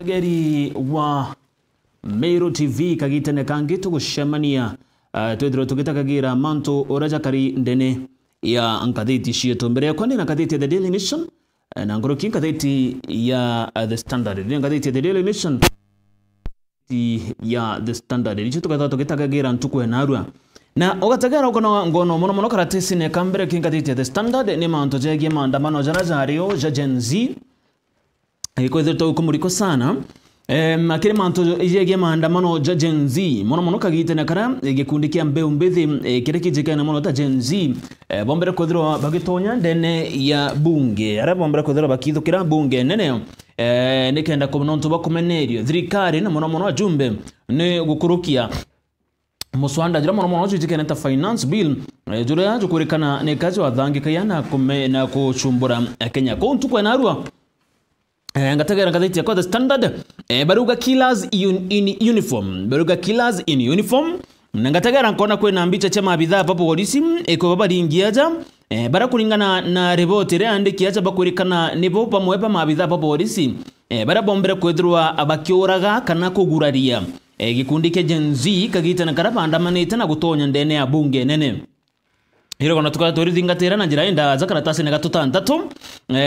Geri wa Meru TV kagitene kangi tugushemania twethiro tugitakagira manto oraja kari ndene ya ankathiti cietu mbere yakwa ni na kathiti The Daily Nation na ngoroki kathiti ya The Standard ni kathiti The Daily Nation ya The Standard ni tugatha tugitakagira ntukwe narua na ogatagera ukono ngono muno karatisi ne kambere kinkathiti The Standard ni manto jegie maandamano jarajario ja Gen Z kwethirwo kumuriko sana akiri manto ijegie maandamano ja Gen Z muno kagitene kara gikundi kia mbeu mbithi kire kijikana muno ta Gen Z bombere kwethirwo bagitonya ndene ya bunge ara bombere kwethirwo bakithukira bunge nene nikenda kumunonto bakumenerio thirikari na muno ajumbe ni gukurukia muswanda jira muno jikene ta finance bill jura jukurikana ne kazi wa thangi kayana na kuchumbura Kenya ko ntukwe narua ngategera ngathiti kwa The Standard baruga killers in uniform baruga killers in uniform ngategera nkona kwena mbicha chama bidhaa papo polisi eko baba ringiaja bara kulingana na report re andiki acha bakurikana nibo pamwe pa mabidhaa papo polisi bara bombere kwethirwa abakioraga kana kuguraria gikundi ke Gen Z kagitana karaba andamanite na gutonya ndene ya bunge nene hiro kono tukathorithingatira na njira inda za karatasi ne gatutantatu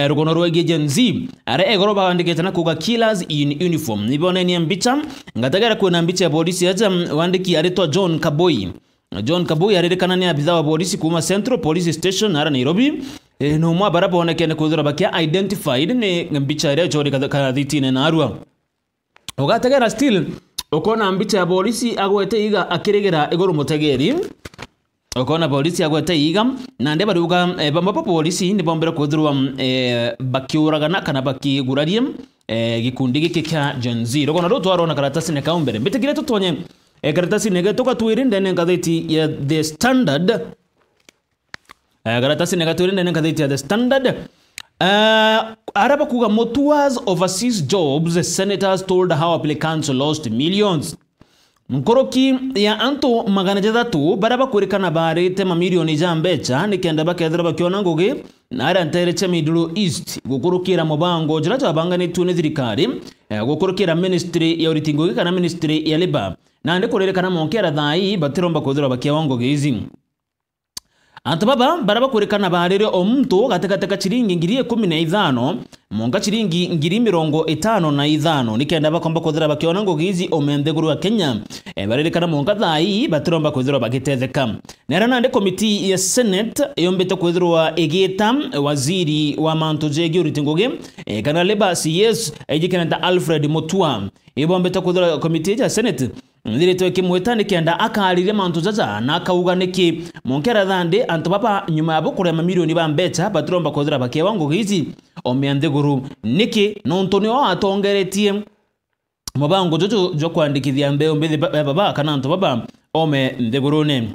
rugono rwege Gen Z are egoro bandikete na kuga killers in uniform nibone ni mbicha ngatagera kwena mbicha ya polisi aja wandiki aritwa John Kaboi aririkana ni abitha wa polisi kuma Central Police Station ara Nairobi no mwa baraba onekene kuthura bakia identified ni mbicha ya jori kathitine na arua ogatagera still okona mbicha ya polisi agwete iga akirigera igoro mutegeri okona polisi agwete iga na nde baruga bamba polisi ni bombera kuthurwa bakiuragana kana bakigurarie gikundi giki kya Gen Z rogona ro twarona karatasi ne kaumbere bitigire tutonye karatasi ne gatoka twirinde ne ngathiti ya The Standard karatasi ne gatwirinde ne ngathiti ya The Standard araba kuga motuas overseas jobs senators told how applicants lost millions Nkoroki ya anto magana jathatu baraba kurikana barite mamilioni ja mbecha nikenda bakethira bakiona ngugi na ara ntereche Middle East gukurukira mubango jira jabangani tune thirikari gukurukira ministry ya uritingugi kana ministry ya labor na ndikuririkana monkera thai batiromba kuthira bakiwa ngugi izi Antubaba baraba kurikana barire omuntu gatekateka chiringi ngiri 15 monga chiringi ngiri 55 nikenda bakomba kuthira bakiona ngugizi omendeguru wa Kenya baririkana monga thai batiromba kuthira bagitetheka nera nande komiti ya Senate yombete kuthirwa egeta waziri wa manto jegi uritingugi kana labor CS ejikenda Alfred Mutua ibombete kuthira komiti ya Senate Ndire kimwetani kenda akalire mantu jaja na akauga niki monkera thande antu papa nyuma yabo kurema milioni ba mbecha batiromba kuthira bakewa ngugizi omeandeguru niki nontoni o atongeretie mubango jojo jo kwandikithia mbeo mbithi baba kana antu baba ome ndegurune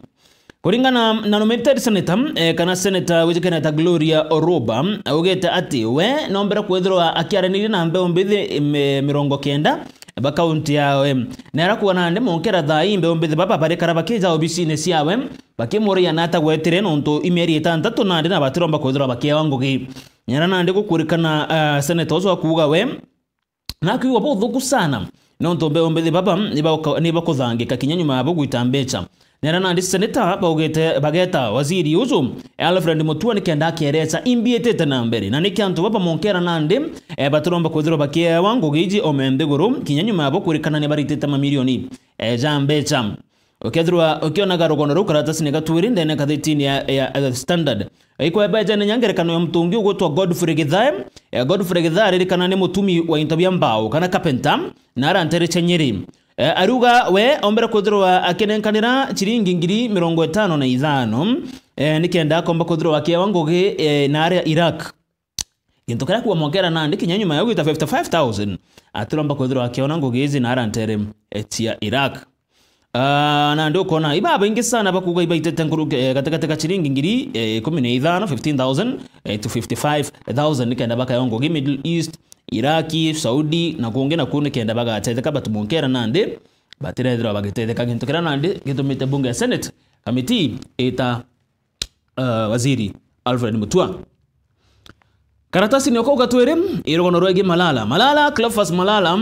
kuringana na nominated senator kana senator wijikana ta Gloria Oroba ugete ati we nombera kwethirwa akiaranire na mbeo mbithi 90 bakaunti yawe nera kuona nde monkera thai mbeo mbithi baba barekara bakeja obisine ciawe bakimuria nata gwetire nonto imeri 6 na ndina batiromba kwethirwa bakewa ngugi nera nande gukurikana senator zo kuga we na kiwa bo thuku sana nonto mbeo mbithi baba ni bakuthangika kinyanyuma abo gwita mbecha nera nandi senator bageta waziri uzo Alfred Mutua nikenda akierecha imbietete na mbere na nikiantu baba monkera nandi batiromba kwethirwa bakia wangu giji omendeguru kinyanyuma abo kurikana ne baritete mamilioni ja mbecha okethirwa okiona garogono rukaratasi ne gatwirinde ne kathitini ya Standard iko ebeje ne nyangerekano ya mtungi ugotwa Godfrey Githae ririkana ne mutumi wa intabia mbao kana carpenter na arantere chenyeri aruga we ombera kuthirwa akenenkanira chiringi ngiri 55 nikenda komba kuthirwa akewa ngugi na area Iraq into kara kuwa mongera nandi kinyanyuma ya gwita 55000 atiromba kuthirwa akeona ngugi izi na arantere etia Iraq na ndio kona ibaba ingi sana bakuga ibaitete nkuru katika chiringi ngiri 15 15000 to 55000 nikenda baka yongo Middle East Iraki Saudi na kuonge na kune kenda baga atetheka batumonkera nande batirethira bagitetheka gintu kira nande gitumite bunge ya Senate committee eta waziri Alfred Mutua Karatasi ni okoga twere irogono rwegi Malala Cleophas Malala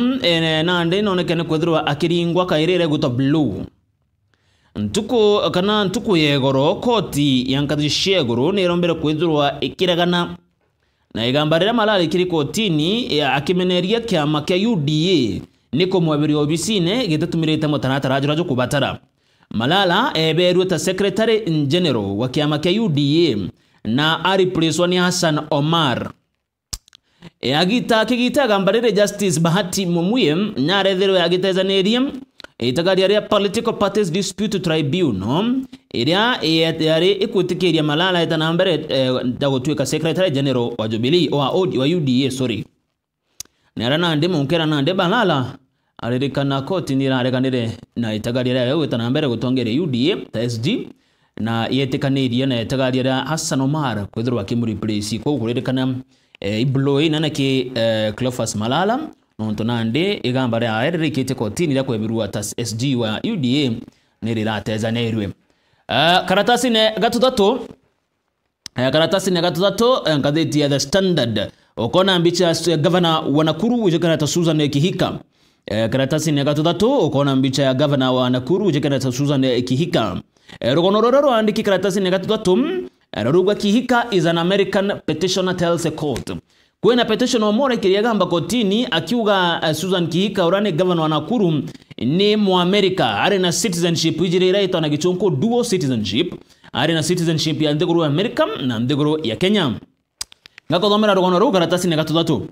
nande nonekane kwethirwa akiringwa kairire guto blue ntuku yegoro koti yankathi ciegoro ni rombere kwithirwa ikiregana na igambarira Malala ikiri kotini akimeneria kiama kia UDA niko mwabiri obisine gitetumirite mutanatara jo kubatara Malala eberwe ta secretary general wa kiama kia UDA na ariplace ni Hassan Omar kigita gambarire Justice Bahati Mumuye nyaretherwe agitezaneria itagaria ria Political Parties Dispute Tribunal iria yari ikutikiria Malala itanambere dagotwika secretary general wa Jubilee wa UDA sorry nerana ndi munkera nande Malala aririkana koti nirareganire na itagaria ria itanambere gutongere UDA SG na yetekaniria na itagaria ria Hassan Omar kwithirwa kimuriplace ko kuririkana ibloy nanake Cleophas Malala nonto nande igambare aerikite kotini ya kwebirwa tas SG wa UDA nirirate nerwe karatasi ne gatutato ngatheti ya The Standard okona mbicha ya governor wa Nakuru ujekana Susan Kihika karatasi ne gatutato okona mbicha ya governor wa Nakuru ujekana Susan Kihika rogono roro andiki karatasi ne gatutato Rarugwa Kihika is an American petitioner tells a court. Kwena petition omore kiriyagamba kotini akiuga Susan Kihika urane governor wa Nakuru ni mu-America. Are na citizenship ijirira ito na gichonko dual citizenship. Are na citizenship ya ndeguru America na ndeguru ya Kenya. Ngako dhomera rogono rogo karatasi negatutatu.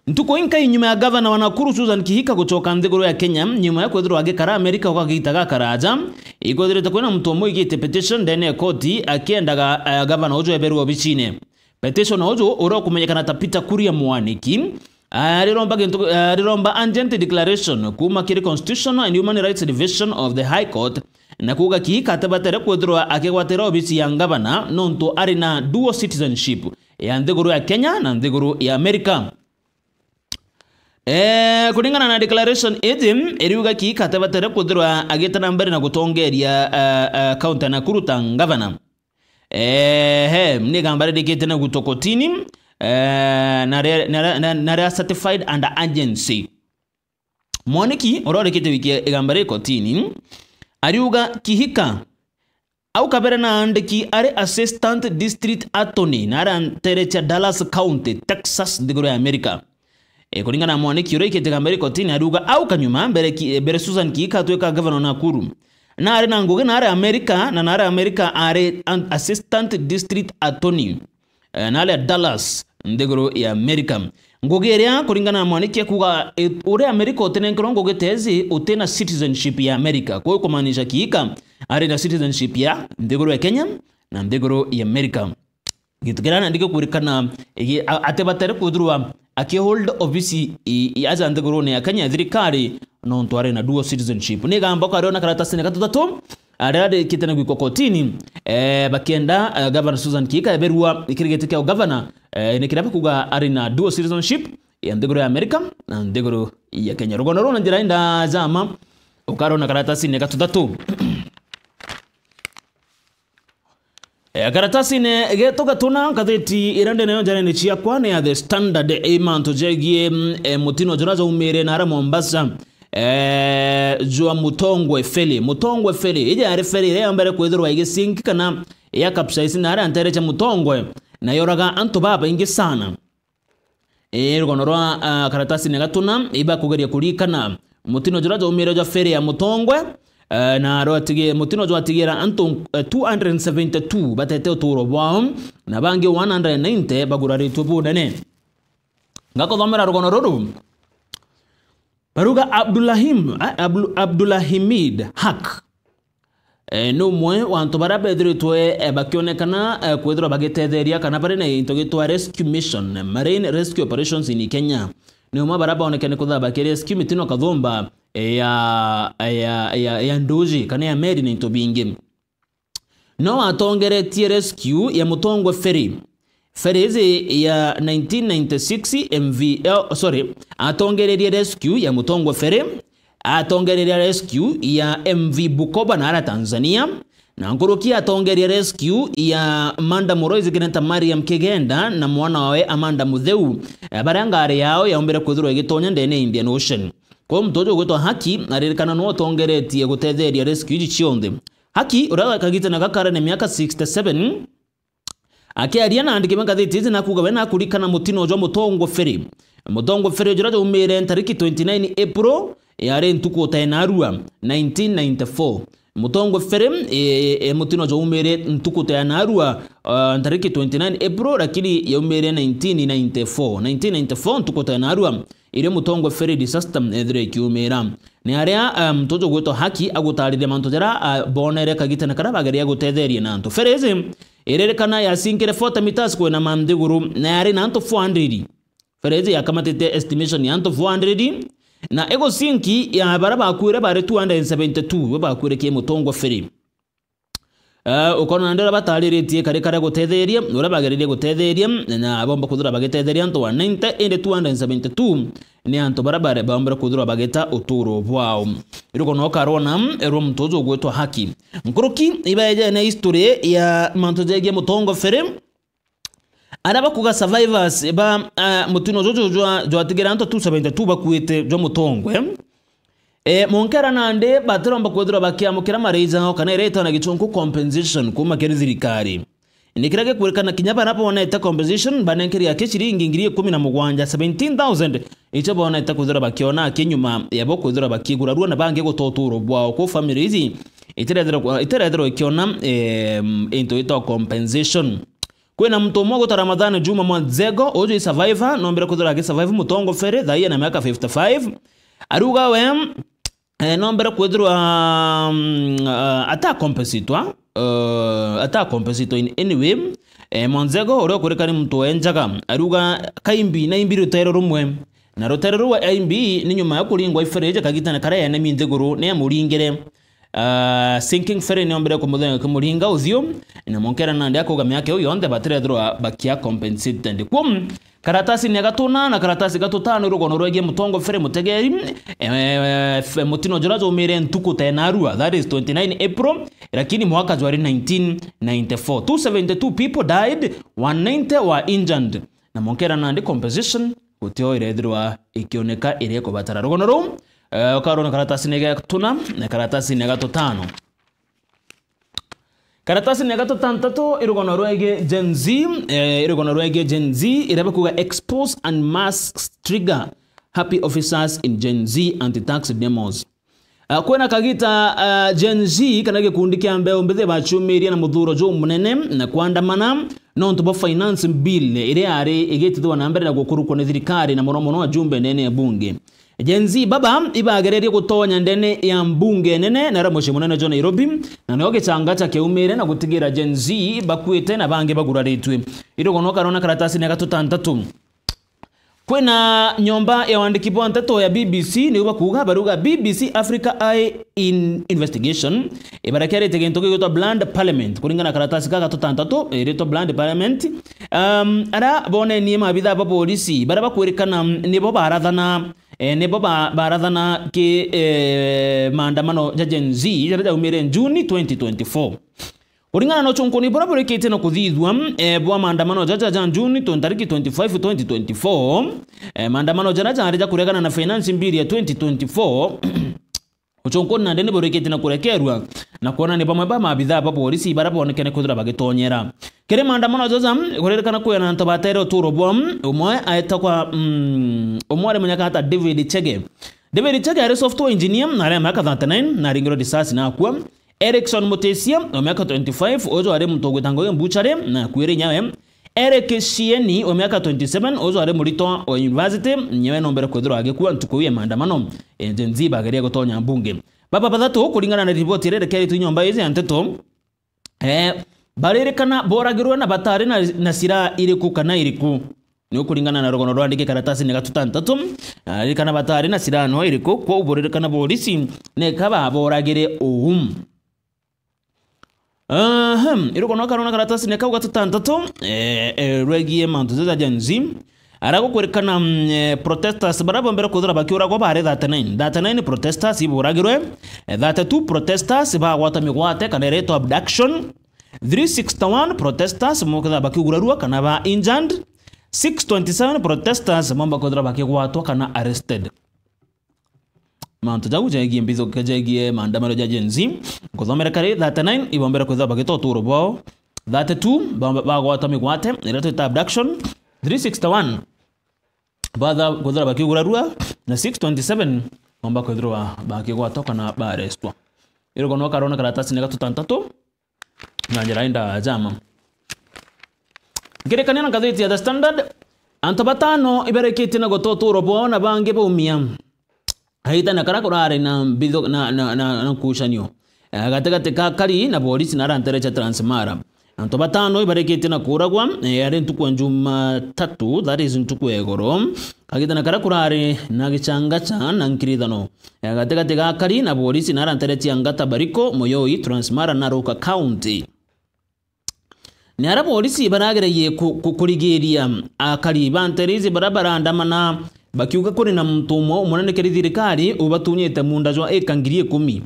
Ntuko inka inyuma ya governor wa Nakuru Susan Kihika kutoka ndeguru ya Kenya nyuma ya kwethirwa agikara America ukagitaga karaja ikwethirite kwena mtomo igite petition ndene koti akiendaga governor ojo eberu obicine petition ojo uro kumenyekana tapita kuria mwaniki ariromba urgent declaration kuma kiri Constitutional and Human Rights Division of the High Court na kuga Kihika tabatere kwethirwa akigwatira obici ya governor nonto ari na dual citizenship ya ndeguru ya Kenya na ndeguru ya America. Kulingana na declaration edim eriuga Kihika tabatere kwithirwa agitana mbere na gutongeria county na kuruta governor ni gambare dikete na gutokotini na certified under agency moniki ororikite wiki gambare kotini ariuga Kihika au kabere na andiki are assistant district attorney na ranterecha Dallas County Texas ndigoro ya America kulingana na mwaniki ureke gambare kotini ariuga au kanyuma mbere Susan Kihika tweka governor Nakuru na are na nguge na are America na are America are assistant district attorney na are Dallas ndegoro ya America nguge ria kulingana na mwaniki kuga ure America otene nkrongo getezi utena citizenship ya America kwa kumaanisha Kihika are na citizenship ya ndegoro ya Kenya na ndegoro ya America gitugirana ndike kurikana atebatere kudruwa hold office yaza ndegoro ne ya Kenya thirikari no ntware na dual citizenship ni gamba ko ariona karatasi ne gatatu arade kitana gwiko kotini bakienda governor Susan Kihika eberwa ikirigete ya governor ne kirabe kuga ari na dual citizenship ya ndegoro ya America na ndegoro ya Kenya rogono rona njira inda zama ukarona karatasi ne gatatu karatasi ne getoka tuna katheti irande nayo jana ni chia kwane ya The Standard imanto jegie mutino joraza umere na ara Mombasa jua Mutongwe Feli ija are Feli ya mbere kwethirwa igisinki kana ya kapsaisi na ara anterecha Mutongwe na yoraga anto baba ingi sana rugonorwa karatasi ne gatuna iba kugeria kurikana mutino joraza umere ja Feli ya Mutongwe na rotige mutino jo atigira anto 272 batete uturo bwao na bangi 190 bagurari tubudane ngako thomera rogono rodu baruga Abdullahimid Haq no mwe wanto barabedre toe bakionekana kwethira bagetetheria kana bare na into gitwa rescue mission marine rescue operations in Kenya ni umwe baraba onekane kuthaba kere rescue mitino kathomba ya ndoji kana ya meri na into bingi no atongeretie rescue ya Mutongwe Feri hizi ya 1996 MV atongererie rescue ya Mutongwe Feri atongererie rescue ya MV Bukoba na ara Tanzania na nkoroki atongeria rescue ya Amanda Muroizi kineta Mariam Kigenda na mwana wawe Amanda Mutheu barangare yao yaombere kwithirwa igitonya ndene Indian Ocean. Kwa mtojo gwetwa Haki aririkana no tongeretie gutetheria rescue ici cionthe. Haki uraga kagite na gakara ne miaka 67 akiaria na andike magatheti na kuga wena kurikana mutino jo Mutongo Ferry jira jo umire tariki 29 April yare ntuko tainarua 1994. Mutongo Ferry mutino jo umire ntuko tainarua tariki 29 April lakini ya umire 1994 ntuko tainarua ile Mutongo Ferry disaster edre kiumira ni aria mtojo gweto Haki agutarire manto jara bonere kagite na kara bagaria gutetheria nanto Ferezi irerekana ya sinkere 40 meters kwena mandiguru na yari nanto 400 Ferezi yakamatete estimation ya nanto 400 na ego sinki ya baraba akwire bare 272 bakwire ke Mutongo Ferry ukona ndera batariretie kare gutetheria ura bageririe gutetheria na bomba kuthura bagetetheria anto 190 ende 272 ni anto barabara bomba kuthura bageta uturo bwao iruko no karona ero mtozo gwetwa Haki nkuruki ibaje na history ya mantojegia Mutongo Ferry araba kuga survivors ba mutino jojo jo atigera anto 272 bakwite jo Mutongo Monkera nande batiromba kwethira bakiamukira mareiza ho kana ireta na gichonku compensation kuma keri thirikari nikirage kwerekana kinyaba napo wanaita compensation banenkeri yake shiringi ngiri 17 17000 icho bonaita kwethira bakiona kinyuma yabo kwethira bakigura ruona bange gutoturo bwao ko family izi iterethero ikiona into ito compensation kwena mtu mmoja ta Ramadhani Juma Mwanzego ojo survivor nombera kwethira survive Mutongo Ferry thaia na miaka 55 aruga we nombera kwethirwa ata compensito in anyway Mwanzego uri kurekani mtu enjaga aruga kaimbi na imbi rutero rumwe na rutero ruwa imbi ni nyuma ya kuringwa ifereje kagitana karaya na mindeguru ne muringere sinking ferry nombera kumudhenga kumuringa uthio na monkera nande akoga yake uyo onde batirethirwa bakia compensated kum karatasi ni gatuna na karatasi gatutano rugono rwege Mutongo Ferry mutegeri mutino jorazo umire ntuku tainarua that is 29 April lakini mwaka jwari 1994 272 people died 190 were injured na monkera nande compensation utio irethirwa ikioneka ireko batara rugono ru ukarona karatasi ni gatuna na karatasi ni gatutano karatasi ni gatutantatu irugono rwege Gen Z iraba kuga expose and mass trigger happy officers in Gen Z anti-tax demos kwena kagita Gen Z kanage kundikia mbeo mbethe bachumiria na muthuro jo munene na kuandamana nonto bo finance bill ire ari igitithwa na mbere na gukurukwo ni thirikari na muno wa jumbe nene ya bunge Gen Z baba ibagererie gutonya ndene ya mbunge nene na ramushe munene jo Nairobi na noge changata keumire na gutigira Gen Z bakwite na bange baguraritwe irugono karona karatasi ni gatutantatu kwena nyomba ya wandiki bwanteto ya BBC ni bakuga baruga BBC Africa Eye in Investigation ibarakere tegento gitwa Bland Parliament kuringana karatasi ka gatutantatu ireto Bland Parliament ara bone ni mabitha ba polisi baraba kwerekana nibo barathana ke maandamano ya Gen Z ya umire Juni 2024 kuringana no chonkoni bora bora kete no kuthithwa bwa maandamano jaja Juni tariki 25 2024 maandamano jaja arija kuregana na finance bill ya 2024 uchonkoni na ndene bora kete na kurekerwa na kuona ni bamwe ba mabitha ba polisi barabonekene kuthira bagitonyera kere maandamano jaja kurerekana kuya nto batero turo bwa umwe ayetakwa umware munyaka hata David Chege ari software engineer na ari miaka 39 na ringiro disasi na akwa Erickson Mutesia miaka 25 ozo ari mtogo tango mbuchare na kuire nyawe Eric Shieni miaka 27 ozo ari murito wa university nyewe nombera kwethiro agekuwa ntukuye maandamano Gen Z bageria gutonya mbunge baba bathatu kuringana na ripoti ire keri tunyomba izi anteto barerekana boragirwa na batari na sira iriku kana iriku ni kuringana na rogono rwandike karatasi ni gatutantatu rikana batari na sira no iriku ko uborerekana polisi ne kaba boragire iruko no karona karatasi ne kauga tutantatu regie mantu za Gen Z arago kwerekana protesters barabo mbere kuthura bakiuragwa bare 39 protesters iburagirwe 32 protesters bagwata migwate kana rate of abduction 361 protesters mokitha bakigurarua kana ba injured 627 protesters mamba kuthura bakigwatwa kana arrested mantu jagu jagie mbizo kajagie maandamano ya Gen Z kuthomera kare 39 ibombera kuthura bagitoturo bao 32 bagwata migwate rate of abduction 361 badha kuthura bakigurarua na 627 mamba kuthura bakigwatwa kana ba arrestwa iro kono karona karatasi ne gatutantatu na njirainda jama ngerekania na gazeti ya The Standard anto batano iberekete na gototuro bona bange bomia haita na karakurare na bizo na kushanyo gategate kakari na polisi na ranterecha Transmara anto batano iberekete na kuragwa yare ntukwa njuma tatu that is ntukwa egoro kagita na karakurare na gichanga cha na nkirithano gategate kakari na polisi na ranterecha ngata bariko moyoi Transmara na Roka County ni ara polisi baragereye kurigeria akari banterize barabarandamana bakiuka kuri na mtumo umunane keri thirikari ubatunyete munda jwa ekangirie 10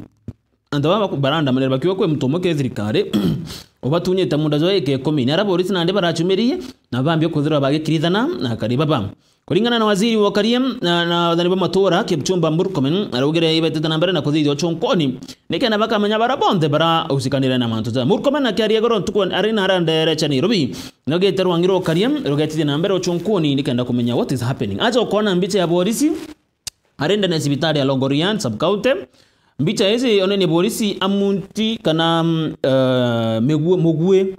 andaba barandamana bakiuka kwe mtumo keri thirikari ubatunyete munda jwa eke 10 ni ara polisi nande barachumirie na bambye kuthira bagikirithana na kari baba kuringana na waziri wa Kariem na dhaniba matora Kipchumba Murkomen arugire ibetete na mbere na kuthithio chonkoni nikena bakamenya barabonde bara usikanire na mantu za Murkomen akiaria goro ntuko arina arandere cha Nairobi nogete rwangiro Kariem rugete na mbere chonkoni nikenda kumenya what is happening aje ukona mbiche ya polisi arenda na sibitari ya Longorian sub county mbiche hizi onene polisi amunti kana mugwe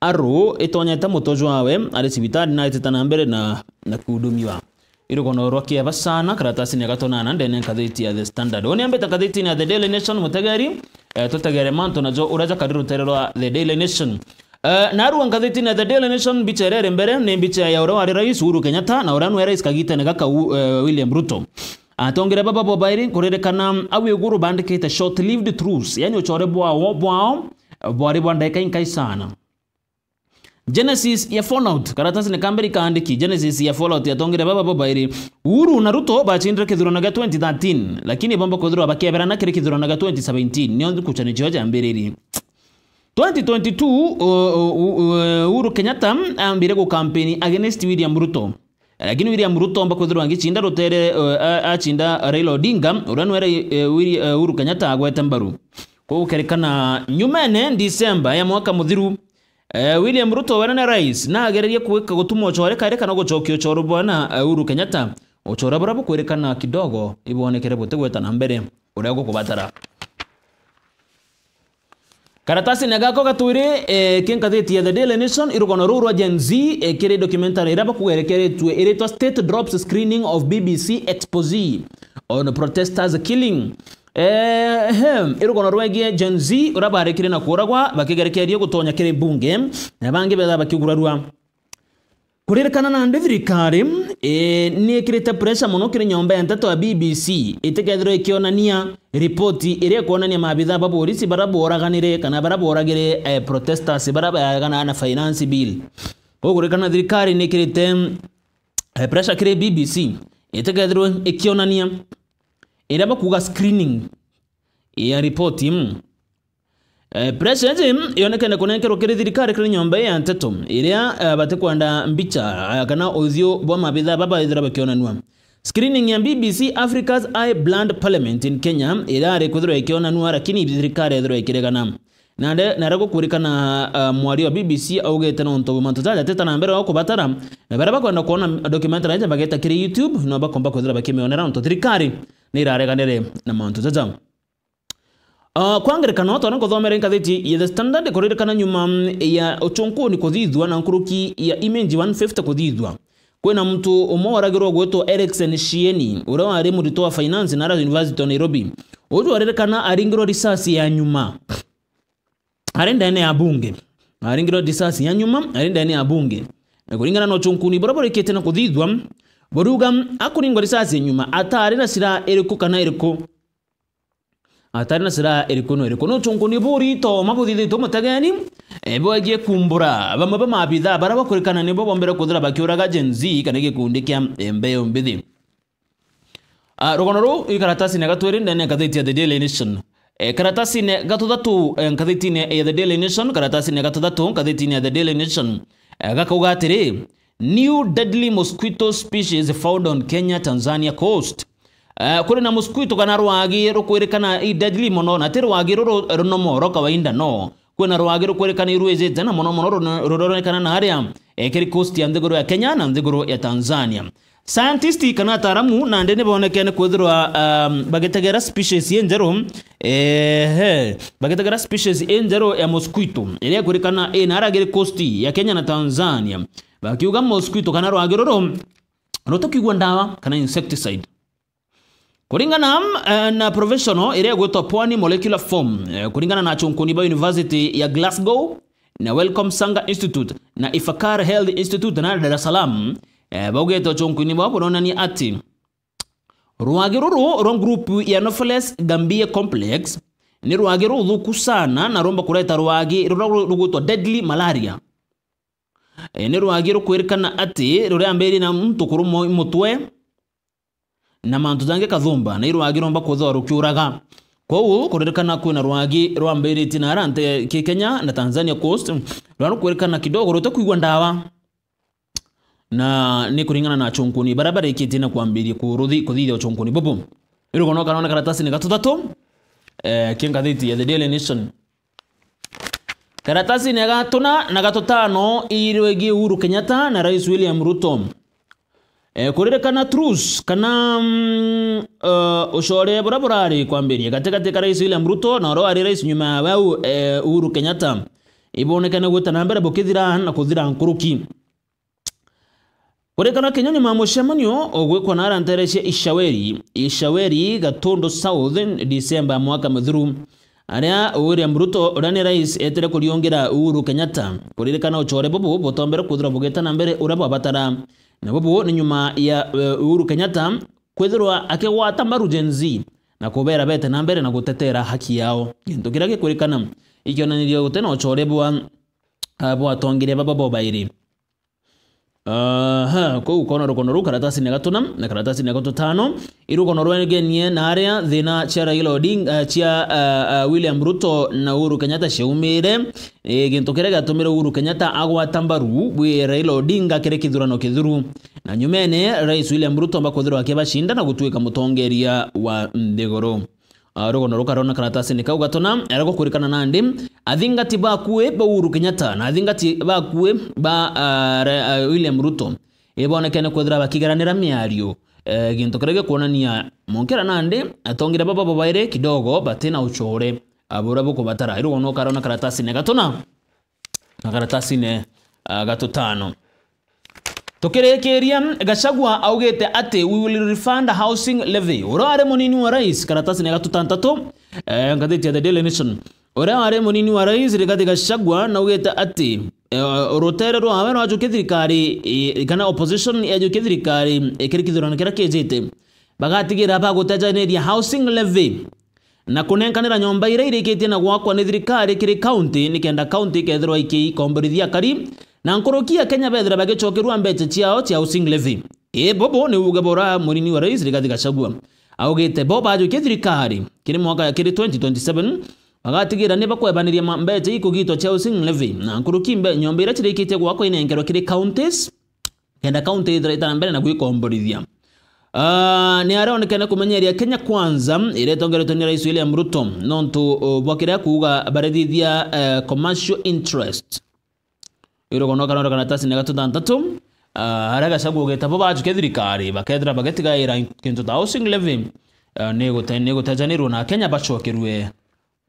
aro etonyeta mutojo wawe ari sibitari na itetana mbere na kuhudumiwa iro kono rokia basana karatasi ne gatonana ndene kadhiti ya The Standard oni ambeta kadhiti na The Daily Nation mutegari tutegere manto najo uraja kadiru terero The Daily Nation naru kadhiti na The Daily Nation bicherere mbere ne biche ya oro ari rais Uhuru Kenyatta na oranu rais kagita ne gaka William Ruto atongere baba bobairi kurerekana awe guru bandikete short lived truce yani ochore bwao bwari bwandeka inkai sana Genesis ya Fallout karatasi ne kamberi kaandiki Genesis ya Fallout yatongere baba bobairi Uhuru na Ruto bachindire kithurano ga 2013 lakini bomba kuthurwa bakebera na kire kithurano ga 2017 nyo kuchane joja ambiriri 2022 Uhuru Kenyatta ambire go campaign against William Ruto lakini William Ruto bomba kuthurwa ngichinda rotere achinda Raila Odinga uranwere Uhuru Kenyatta agwete mbaru ko kerekana nyumene December ya mwaka muthiru William Ruto wana rais na agererie kuweka gutuma ochore kare kana gochokio choro bwana Uhuru Kenyatta ochora barabo kwerekana kidogo ibonekere botegweta na mbere urego kubatara karatasi nagako gatwire kinkatheti ya The Daily Nation irugono rurwa Gen Z kire documentary iraba kuwerekere tue iretwa State Drops Screening of BBC Expose on Protesters Killing irugono rwegie Gen Z urabarekire na kuragwa bakigerekerie gutonya kire bunge na bangi betha bakigurarua kurerekana na thirikari ni kirete pressure muno kire nyomba ya ntato ya BBC itegethero ikionania ripoti ire kuonania mabitha ba polisi baraboraganire kana baraboragire protesters barabagana na finance bill kurerekana thirikari ni kirete pressure kire BBC itegethero ikionania iraba kuga screening ya ripoti pressure yonekana kunekero kire thirikari kire nyomba ya nteto iria batekwanda mbicha kana othio bwa mabitha baba ithira bakionanwa screening ya BBC Africa's Eye Blind Parliament in Kenya irare kuthira ikionanwa lakini thirikari ithira ikiregana narago kurikana mwari wa BBC augete no ntobo mantuza teta na mbere wako batara baraba kwenda kuona documentary aje bageta kire YouTube no bakomba kuthira bakimionera nto thirikari ni irareganire na mantuza jam kwangerekana watu wanakothomera ngatheti ya The Standard kurerekana nyuma ya ochonkoni kuthithwa na nkuruki ya image 150 kuthithwa kwena mtu umoragirwo gwetwo Erikson Shieni ura wari murito wa finance na University of Nairobi uju warerekana aringiro risasi ya nyuma arenda ene ya bunge aringiro risasi ya nyuma arenda ene ya bunge na kuringana na ochonkoni borobore kete na kuthithwa boruga akuringo risasi nyuma atari na sira eriku kana eriku atari na sira eriku no chonkoni buri to mabuthithito mutagani bwagie kumbura bamwe bamabitha bara bakurikana nibo bombere kuthira bakiuraga Gen Z kana gikundi kia Mbeyo Mbithi. Rugono ru ikaratasi ne gatwiri ndene kathiti ya The Daily Nation. Karatasi ne gatuthatu kathiti ne ya The Daily Nation, karatasi ne gatuthatu kathiti ne ya The Daily Nation. Gakauga atiri, new deadly mosquito species found on Kenya Tanzania coast. Kuri na mosquito kana rwagi rukwirikana i deadly mono na tiri rwagi runomo roka wainda no. Kuna rwagi rukwirikana iruezete na mono rurorekana na haria kiri coast ya nthiguru ya Kenya na nthiguru ya Tanzania. Scientists kana ataramu na ndene bonekene kwithirwa bagetegera species yenjero bagetegera species yenjero ya mosquito ile kurikana na aragiri coast ya Kenya na Tanzania bakiuga mosquito kana rwagi roro rutokigwa ndawa kana insecticide kuringana na professional ile gwetwa Pwani Molecular Form kuringana na Chunkuniba University ya Glasgow na Wellcome Sanga Institute na Ifakar Health Institute na Dar es Salaam baugeta Chunkuniba bonona ni ati rwagi ruru ron group ya Anopheles Gambia complex ni rwagi ruthuku sana na romba kureta rwagi rugutwa deadly malaria ni rwagi rukwirikana ati ruri amberi na mtukuru mutwe na mantu zange kathumba na irwagi romba kuthwa rukiuraga kwou kuririkana kwina rwagi rwambere tina arante Kenya na Tanzania coast rwano kuririkana kidogo rutakuigwa ndawa na ni kuringana na Chunkuni barabara ikitina kuambiria kuthithia Chunkuni bobo irugono kana karatasi ni gatutatu kingathiti ya The Daily Nation. Karatasi ni gatuna na gatutano irwegi Uhuru Kenyatta na Rais William Ruto. Kuririkana truce kana ushore buraburari kwambiria katika Rais William Ruto na ro ari rais nyuma wa Uhuru Kenyatta ibonekana gutana mbere bukithira na kuthira nkuruki. Kurekana Kenyoni mamushemanyo ogwekwa na aranterecia Ishaweri Gatondo South December mwaka muthuru aria William Ruto urani rais etere kuriongera Uhuru Kenyatta kuririkana uchore bobo botombere kuthira bugeta mbere urabo batara na bobo ni nyuma ya Uhuru Kenyatta kwithirwa akewata maru Gen Z na kubera bete na mbere na gutetera haki yao gintu kirage kurikana ikionanirio gutena uchore bwa tongire babo bairi. Ko ukono rukono karatasi ne gatuna na karatasi ne gatutano irukono rwengenie na area thina cha Raila Odinga cha William Ruto na Uhuru Kenyatta sheumire gintu kirega tumire Uhuru Kenyatta agwata mbaru bwe Raila Odinga kire kithurano kithuru na nyumene Rais William Ruto mbakuthirwa akibashinda na gutwika mutongeria wa nthiguru. Rugono rukarona karatasi ni kau gatuna erako kurikana nandi athingati bakue ba Uhuru Kenyatta na athingati bakue ba William Ruto ibonekene kwithira bakigeranira miario gintu kirege kuonania monkera nandi atongira baba babaire kidogo batina uchore abura buko batara rugono karona karatasi ne gatuna na karatasi ne gatutano. Tukirekeria Gachagua augete ate we will refund housing levy urare munini wa rais karatasi ne gatutantatu ngathiti ya The Daily Nation urare munini wa rais rigati Gachagua na augete ate rotere ro awe no thirikari kana opposition ya thirikari ikirikithurana kira kejete bagatigira bagutejaneria housing levy na kunenkanira nyomba ire irikite na gwakwa ni thirikari kiri county ni kenda county kethirwa ikikomborithia kari na nkorokia Kenya bethira bagichokerwa mbeche ciao cia housing levy bobo ni uga bora munini wa rais Rigathi Gachagua augite boba ajuke thirikari kiri mwaka kiri 2027 bagatigira ne bakwebaniria mbeche ikugitwa cia housing levy na nkoroki nyomba ire cirikite gwakwa inenkerwa kiri counties kenda county ithira mbere na gwikomborithia. Ni aronekana kumenyeria Kenya Kwanza iretongeretwo ni Rais William Ruto nontu bwakira kuuga barethithia commercial interest irogono kana karatasi ne gatutantatu ara Gachagua getabo bajuke thirikari bakethira bagetigaira kintu ta housing levy ne gutejanirwo na Kenya bachokerwe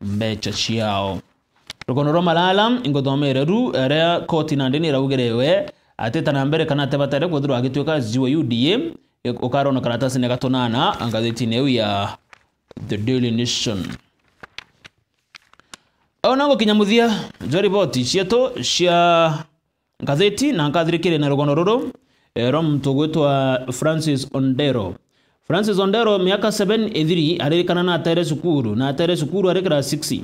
mbecha ciao. Rugono ro malala ingothomere ru ara koti nandi ni raugerewe ateta na mbere kana tebatare kuthirwa agitweka ziwa UDA ukarona karatasi ne gatunana angathiti ne ya The Daily Nation. Ona ngo kinyamuthia joriboti cieto cia ngathiti na ngathirikire na rugono ruru rom tugwitwa Francis Ondero miaka 7 ithiri aririkana na atere sukuru ari class 6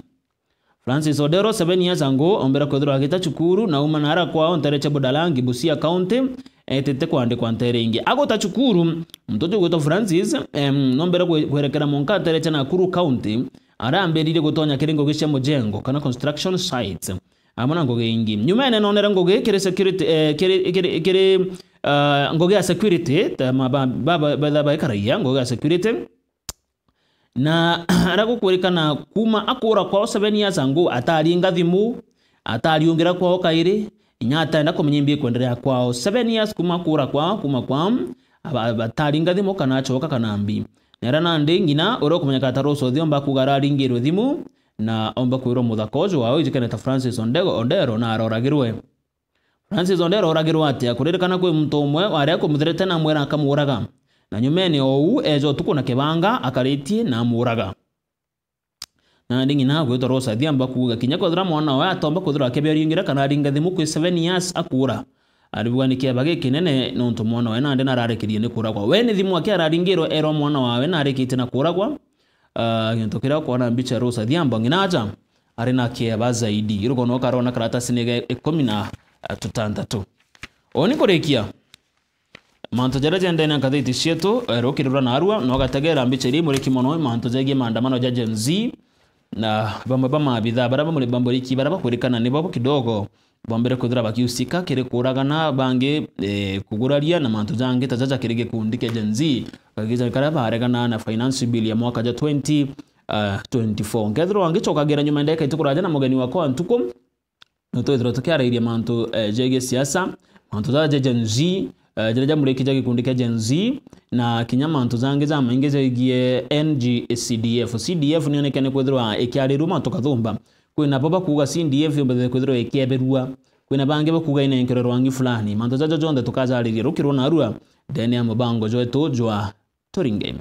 Francis Odero 7 years ago ombera kwethirwa agita chukuru na uma nara kwao Ntereche Budalangi Busia County etete kwandikwa Ntereingi agota chukuru mtoto gwito Francis nombera kwerekera monka Ntereche Nakuru County arambirire gutonya kiringo gicia mujengo kana construction sites amona ngoge ingi nyuma ene nonera ngoge kire security kire ngoge ya security baba karaia ngoge ya security na aragukwirikana kuma akura kwao 7 years ago atari ngathimu atariungira kwao kairi inyata enda kumenyimbie kwenderea kwao 7 years kuma akura kwao kuma kwao atari ngathimu kana achoka kana mbi nera nandi ngina uro kumenyeka taroso thiomba kugarari thimu na omba kwiro muthakojo wao ijikene ta Francis Ondero na aroragirwe Francis Ondero oragirwe atia kuririkana kwi mtu umwe waria kumutherete na mwera akamuraga na nyumene ou ejo tuko na kibanga akaritie na muraga na ndingi na gwito rosa thiamba kuga kinya kodra mwana wa atomba kodra keberingire kana ringathimu kwi 7 years akura aribwanikia bage kinene nonto mwana wa nande nararekirie ni kuragwa we ni thimu akia araringiro ero mwana wawe narekite na kuragwa ngintokera kuona mbicha rosa thiamba nginaja arina kieba zaidi irugo no karona karatasi nige 16 oni kurekia manto jara jende na kathiti cietu rokirura na arua no gategera mbicha iri muri kimono manto jege maandamano ja Gen Z na bamba bitha baraba muri bamboriki baraba kurikana ni babo kidogo bombere kuthira bakiusika kire kuragana bange kuguraria na manto jange tajaja kirige kundike Gen Z kagiza karaba aregana na finance bill ya mwaka ja 2024 ngethro wangichokagera nyuma ndeka itukuraja na mugeni wako antuko notwethro tukiara iria manto jege siasa manto za Gen Z jaraja mureki gikundike Gen Z na kinyama ntuzange za mainge zagiye NGCDF CDF nionekane kwethirwa ikiariru manto kathumba kwina baba kuga CDF yombe kwethirwa ikieberua kwina bange bakuga ine nkerero wangi fulani manto zajo jonde tukaza aririe rukirwo na arua ndene ya mubango jwetu jwa Toringeme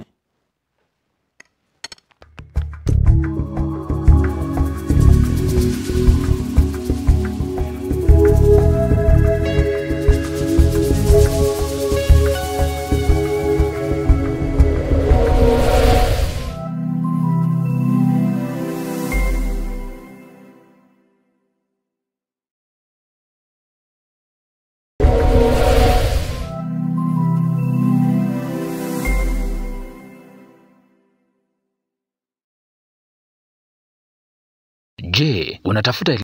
Je, unatafuta